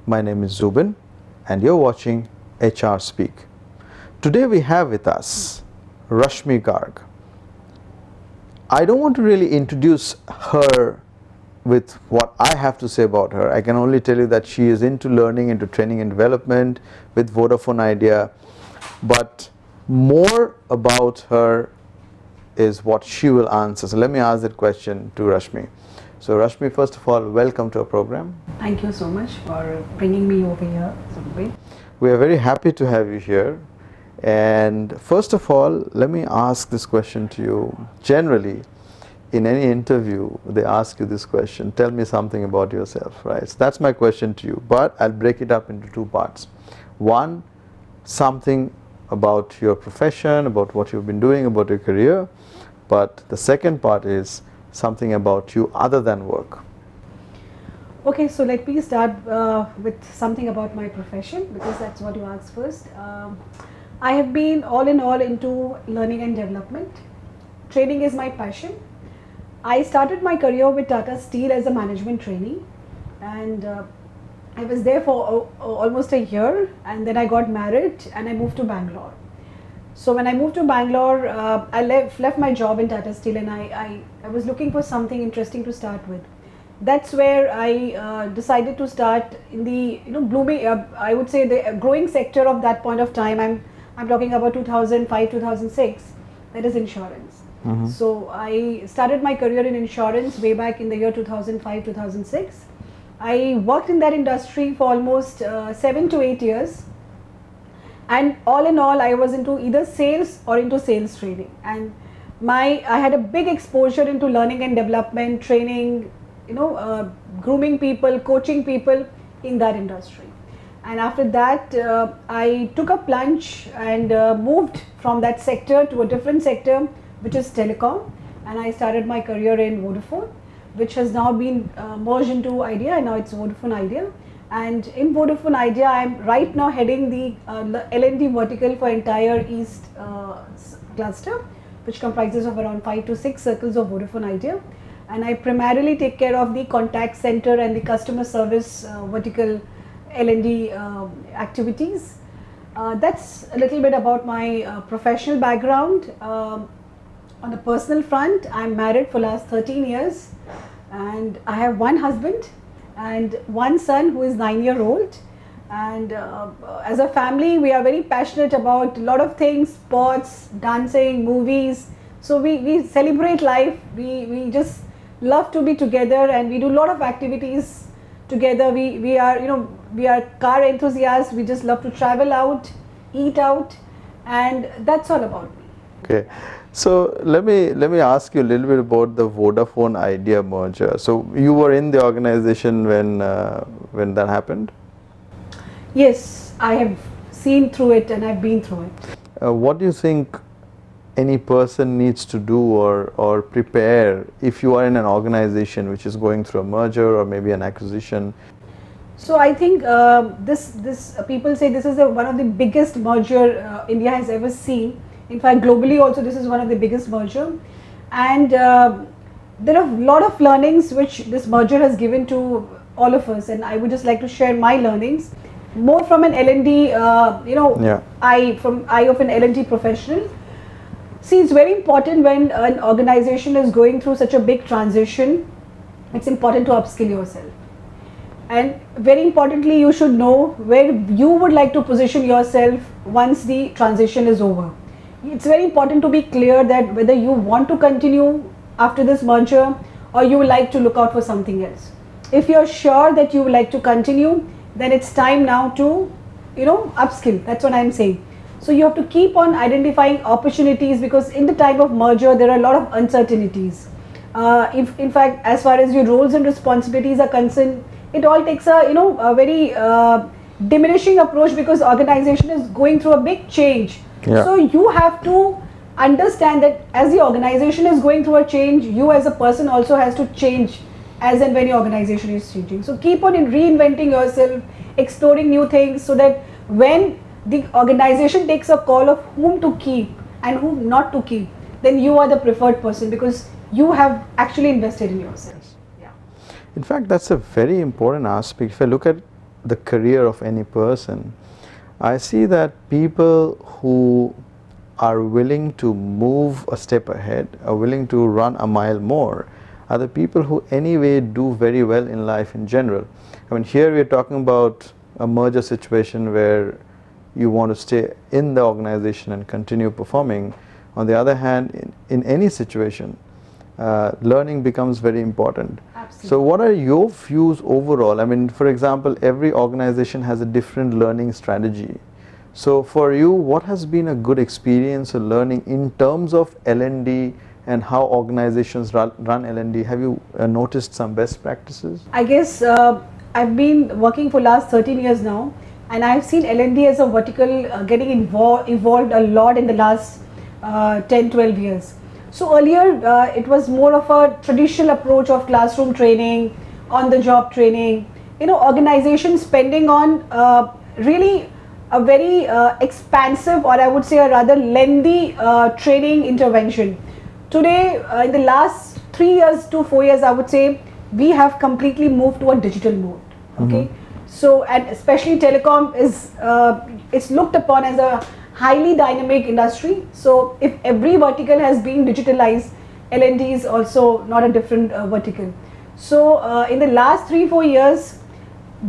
My name is Zubin and you're watching HR Speak. Today we have with us Rashmi Garg. I don't want to really introduce her with what I have to say about her. I can only tell you that she is into learning, into training and development with Vodafone Idea, but more about her is what she will answer. So let me ask that question to Rashmi. So Rashmi, first of all, welcome to our program. Thank you so much for bringing me over here, Zubin. We are very happy to have you here. And first of all, let me ask this question to you. Generally, in any interview, they ask you this question, tell me something about yourself, right? So that's my question to you, but I'll break it up into two parts. One, something about your profession, about what you've been doing, about your career. But the second part is something about you other than work. Okay, so let me start with something about my profession, because that's what you asked first. I have been all in all into learning and development. Training is my passion. I started my career with Tata Steel as a management trainee, and I was there for almost a year, and then I got married and I moved to Bangalore. So when I moved to Bangalore, I left my job in Tata Steel, and I was looking for something interesting to start with. That's where I decided to start in the blooming, I would say the growing sector of that point of time. I'm talking about 2005, 2006. That is insurance. Mm-hmm. So I started my career in insurance way back in the year 2005, 2006. I worked in that industry for almost 7 to 8 years. And all in all, I was into either sales or into sales training. And I had a big exposure into learning and development, training, grooming people, coaching people in that industry. And after that, I took a plunge and moved from that sector to a different sector, which is telecom. And I started my career in Vodafone, which has now been merged into Idea, and now it's Vodafone Idea. And in Vodafone Idea, I'm right now heading the L&D vertical for entire East cluster, which comprises of around 5 to 6 circles of Vodafone Idea. And I primarily take care of the contact center and the customer service vertical L&D activities. That's a little bit about my professional background. On the personal front, I'm married for last 13 years, and I have one husband and one son who is 9-year-old. And as a family, we are very passionate about a lot of things: sports, dancing, movies. So we celebrate life. We just love to be together, and we do a lot of activities together. We are car enthusiasts. We just love to travel out, eat out, and that's all about me. Okay, so let me ask you a little bit about the Vodafone Idea merger. So you were in the organization when that happened? Yes, I have seen through it and I've been through it. What do you think any person needs to do or prepare if you are in an organization which is going through a merger or maybe an acquisition? So I think this people say this is one of the biggest merger India has ever seen. In fact, globally also this is one of the biggest merger, and there are a lot of learnings which this merger has given to all of us, and I would just like to share my learnings more from an L&D, eye of an L&D professional. See, it's very important when an organization is going through such a big transition. It's important to upskill yourself, and very importantly, you should know where you would like to position yourself once the transition is over. It's very important to be clear that whether you want to continue after this merger or you would like to look out for something else. If you're sure that you would like to continue, then it's time now to upskill. That's what I'm saying. So you have to keep on identifying opportunities, because in the time of merger there are a lot of uncertainties. In fact, as far as your roles and responsibilities are concerned, it all takes a very diminishing approach, because organization is going through a big change. Yeah. So you have to understand that as the organization is going through a change, you as a person also has to change as and when your organization is changing. So keep on reinventing yourself, exploring new things, so that when the organization takes a call of whom to keep and whom not to keep, then you are the preferred person, because you have actually invested in yourself. In fact, that's a very important aspect. If I look at the career of any person, I see that people who are willing to move a step ahead, are willing to run a mile more, are the people who anyway do very well in life in general. I mean, here we are talking about a merger situation where you want to stay in the organization and continue performing. On the other hand, in any situation, learning becomes very important. Absolutely. So what are your views overall? I mean, for example, every organization has a different learning strategy. So for you, what has been a good experience of learning in terms of L&D and how organizations run L&D? Have you noticed some best practices? I guess I've been working for last 13 years now, and I've seen L&D as a vertical getting evolved a lot in the last 10-12 years. So earlier it was more of a traditional approach of classroom training, on the job training, organizations spending on really a very expansive, or I would say a rather lengthy training intervention. Today, in the last 3 years to 4 years, I would say we have completely moved to a digital mode. Okay, so and especially telecom is it's looked upon as a highly dynamic industry. So if every vertical has been digitalized, L&D is also not a different vertical. So in the last 3-4 years,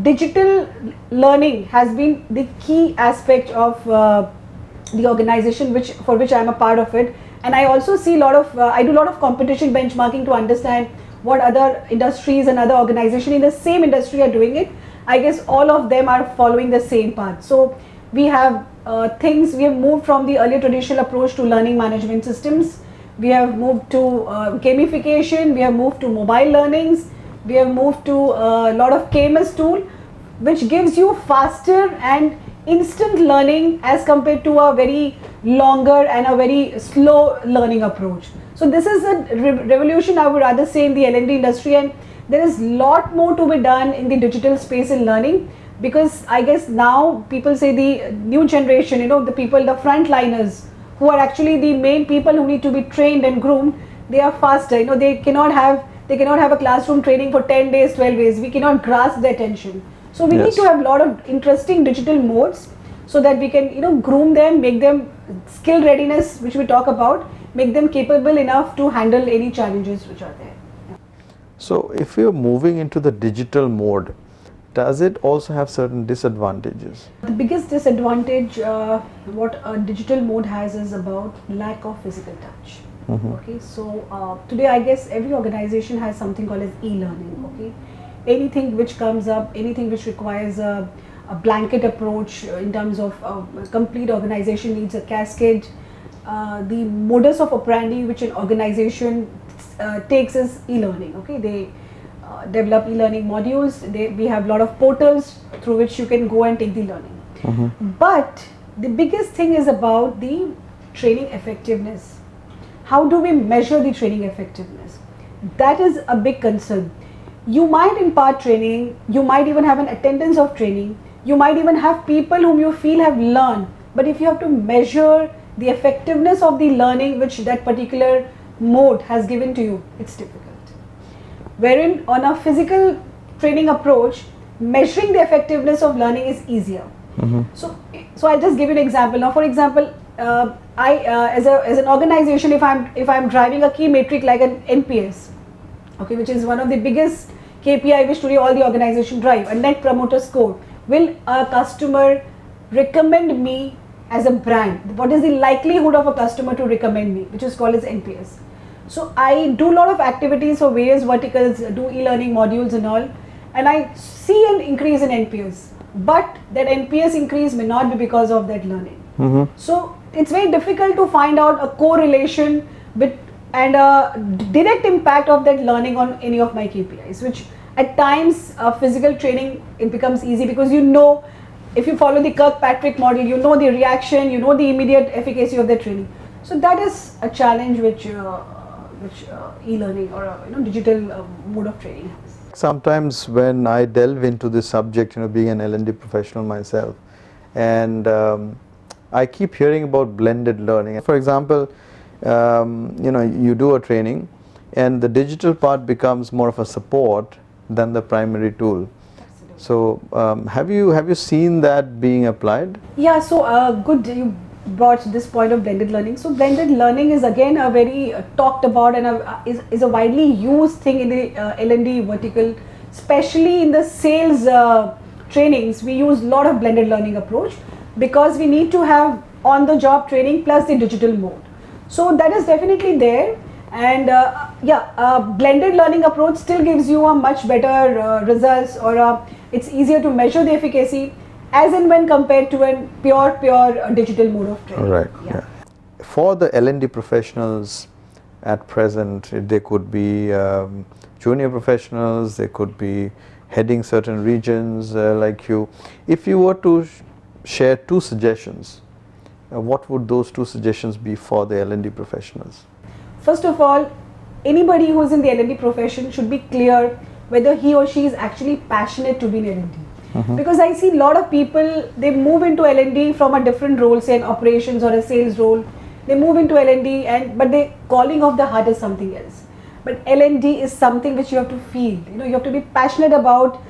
digital learning has been the key aspect of the organization for which I am a part of it. And I also see a lot of, I do a lot of competition benchmarking to understand what other industries and other organizations in the same industry are doing it. I guess all of them are following the same path. So we have we have moved from the earlier traditional approach to learning management systems. We have moved to gamification, we have moved to mobile learnings, we have moved to a lot of KMS tool, which gives you faster and instant learning as compared to a very longer and a very slow learning approach. So this is a revolution, I would rather say, in the L&D industry, and there is lot more to be done in the digital space in learning, because I guess now people say the new generation, the people, the frontliners, who are actually the main people who need to be trained and groomed, they are faster. They cannot have a classroom training for 10 days, 12 days. We cannot grasp their attention. So we need to have a lot of interesting digital modes so that we can, groom them, make them skill readiness, which we talk about, make them capable enough to handle any challenges which are there. Yeah. So if you're moving into the digital mode, does it also have certain disadvantages? The biggest disadvantage what a digital mode has is about lack of physical touch. Okay, so today I guess every organization has something called as e-learning. Okay, anything which comes up, anything which requires a blanket approach in terms of complete organization needs a cascade. The modus of operandi which an organization takes is e-learning. Okay, they develop e-learning modules. We have a lot of portals through which you can go and take the learning. But the biggest thing is about the training effectiveness. How do we measure the training effectiveness? That is a big concern. You might impart training, you might even have an attendance of training, you might even have people whom you feel have learned, but if you have to measure the effectiveness of the learning which that particular mode has given to you, it's difficult. Wherein on a physical training approach, measuring the effectiveness of learning is easier. So I'll just give you an example. Now, for example, as an organization, if I'm driving a key metric like an NPS, okay, which is one of the biggest KPI which today all the organizations drive, a net promoter score, will a customer recommend me as a brand? What is the likelihood of a customer to recommend me, which is called as NPS? So I do a lot of activities for various verticals, do e-learning modules and all, and I see an increase in NPS, but that NPS increase may not be because of that learning. So it's very difficult to find out a correlation and a direct impact of that learning on any of my KPIs, which at times physical training, it becomes easy because if you follow the Kirkpatrick model, the reaction, the immediate efficacy of the training. So that is a challenge which e-learning or digital mode of training has. Sometimes when I delve into this subject, being an L&D professional myself, and I keep hearing about blended learning. For example, you do a training and the digital part becomes more of a support than the primary tool. So have you seen that being applied? Yeah, so good you brought this point of blended learning. So blended learning is again a very talked about and is a widely used thing in the L&D vertical, especially in the sales trainings. We use a lot of blended learning approach because we need to have on the job training plus the digital mode. So that is definitely there, and blended learning approach still gives you a much better results, or it's easier to measure the efficacy as and when compared to a pure digital mode of training. Right. Yeah. For the L&D professionals at present, they could be junior professionals, they could be heading certain regions like you. If you were to share two suggestions, what would those two suggestions be for the L&D professionals? First of all, anybody who is in the L&D profession should be clear whether he or she is actually passionate to be in L&D. Because I see a lot of people, they move into L&D from a different role, say an operations or a sales role. They move into L&D, but the calling of the heart is something else. But L&D is something which you have to feel. You have to be passionate about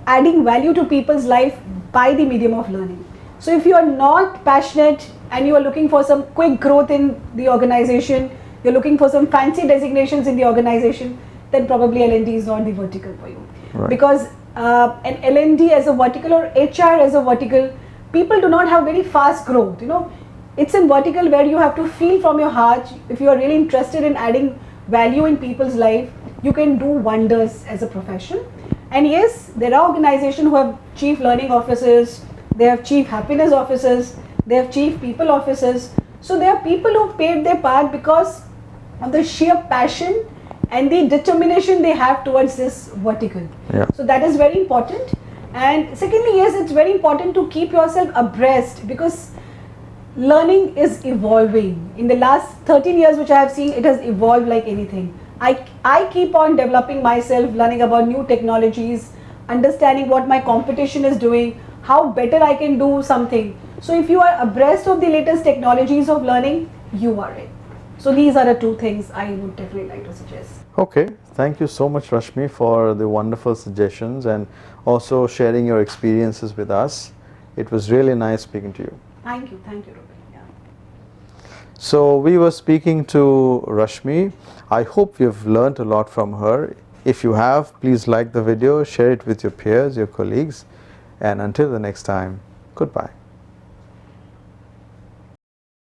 adding value to people's life by the medium of learning. So if you are not passionate and you are looking for some quick growth in the organization, you're looking for some fancy designations in the organization, then probably L&D is not the vertical for you. Right. Because an L&D as a vertical or HR as a vertical, people do not have very fast growth. It's in vertical where you have to feel from your heart. If you are really interested in adding value in people's life, you can do wonders as a profession. And yes, there are organizations who have chief learning officers, they have chief happiness officers, they have chief people officers. So there are people who paved their path because of the sheer passion and the determination they have towards this vertical. Yeah. So that is very important. And secondly, yes, it's very important to keep yourself abreast because learning is evolving. In the last 13 years which I have seen, it has evolved like anything. I keep on developing myself, learning about new technologies, understanding what my competition is doing, how better I can do something. So if you are abreast of the latest technologies of learning, you are it. So these are the two things I would definitely like to suggest. Okay, thank you so much, Rashmi, for the wonderful suggestions and also sharing your experiences with us. It was really nice speaking to you. Thank you, Ruben. Yeah. So we were speaking to Rashmi. I hope you've learned a lot from her. If you have, please like the video, share it with your peers, your colleagues, and until the next time, goodbye.